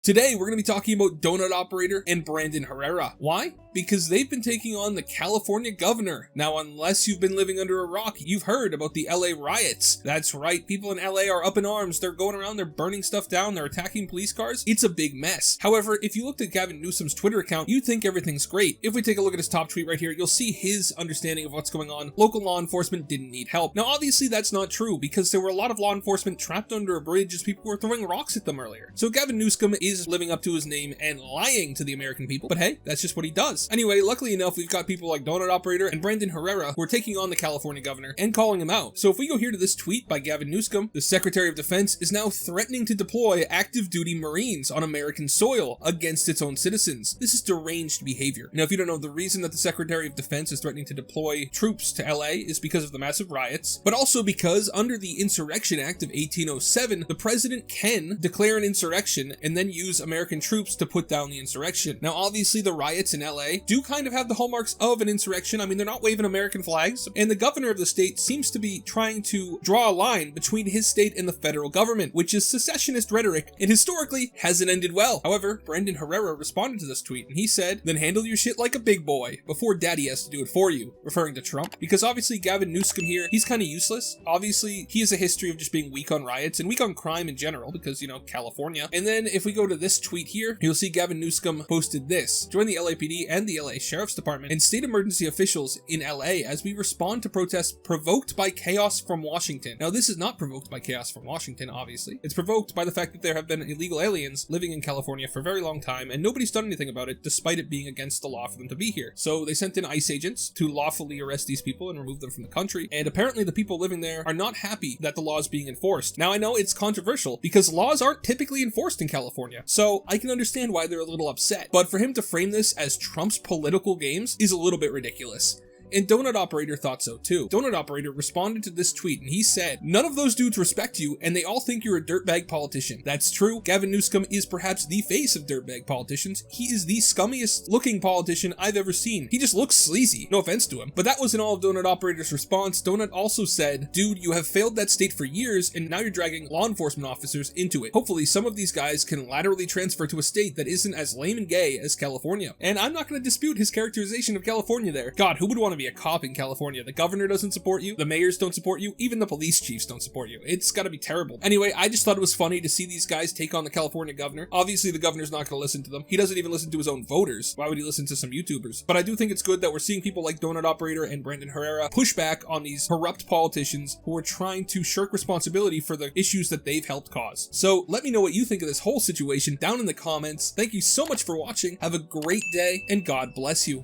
Today, we're going to be talking about Donut Operator and Brandon Herrera. Why? Because they've been taking on the California Governor. Now, unless you've been living under a rock, you've heard about the LA riots. That's right, people in LA are up in arms. They're going around, they're burning stuff down, they're attacking police cars. It's a big mess. However, if you looked at Gavin Newsom's Twitter account, you'd think everything's great. If we take a look at his top tweet right here, you'll see his understanding of what's going on. Local law enforcement didn't need help. Now, obviously, that's not true, because there were a lot of law enforcement trapped under a bridge as people were throwing rocks at them earlier. So Gavin Newsom is living up to his name and lying to the American people, but hey, that's just what he does. Anyway, luckily enough, we've got people like Donut Operator and Brandon Herrera who are taking on the California governor and calling him out. So if we go here to this tweet by Gavin Newsom, the Secretary of Defense is now threatening to deploy active duty Marines on American soil against its own citizens. This is deranged behavior. Now, if you don't know, the reason that the Secretary of Defense is threatening to deploy troops to LA is because of the massive riots, but also because under the Insurrection Act of 1807, the president can declare an insurrection and then use American troops to put down the insurrection. Now, obviously, the riots in LA do kind of have the hallmarks of an insurrection. I mean, they're not waving American flags, and the governor of the state seems to be trying to draw a line between his state and the federal government, which is secessionist rhetoric, and historically hasn't ended well. However, Brandon Herrera responded to this tweet, and he said, "Then handle your shit like a big boy before daddy has to do it for you," referring to Trump, because obviously Gavin Newsom here, he's kind of useless. Obviously, he has a history of just being weak on riots and weak on crime in general, because, you know, California. And then if we go to this tweet here, you'll see Gavin Newsom posted this: "Join the LAPD and the LA Sheriff's Department and state emergency officials in LA as we respond to protests provoked by chaos from Washington." Now, this is not provoked by chaos from Washington, obviously. It's provoked by the fact that there have been illegal aliens living in California for a very long time, and nobody's done anything about it, despite it being against the law for them to be here. So they sent in ICE agents to lawfully arrest these people and remove them from the country, and apparently the people living there are not happy that the law is being enforced. Now, I know it's controversial, because laws aren't typically enforced in California, so I can understand why they're a little upset, but for him to frame this as Trump's political games is a little bit ridiculous. And Donut Operator thought so too. Donut Operator responded to this tweet and he said, "None of those dudes respect you and they all think you're a dirtbag politician." That's true. Gavin Newsom is perhaps the face of dirtbag politicians. He is the scummiest looking politician I've ever seen. He just looks sleazy. No offense to him. But that wasn't all of Donut Operator's response. Donut also said, "Dude, you have failed that state for years and now you're dragging law enforcement officers into it. Hopefully some of these guys can laterally transfer to a state that isn't as lame and gay as California." And I'm not going to dispute his characterization of California there. God, who would want to be a cop in California? The governor doesn't support you, the mayors don't support you, even the police chiefs don't support you. It's gotta be terrible. Anyway, I just thought it was funny to see these guys take on the California governor. Obviously, the governor's not gonna listen to them. He doesn't even listen to his own voters. Why would he listen to some YouTubers? But I do think it's good that we're seeing people like Donut Operator and Brandon Herrera push back on these corrupt politicians who are trying to shirk responsibility for the issues that they've helped cause. So let me know what you think of this whole situation down in the comments. Thank you so much for watching. Have a great day, and God bless you.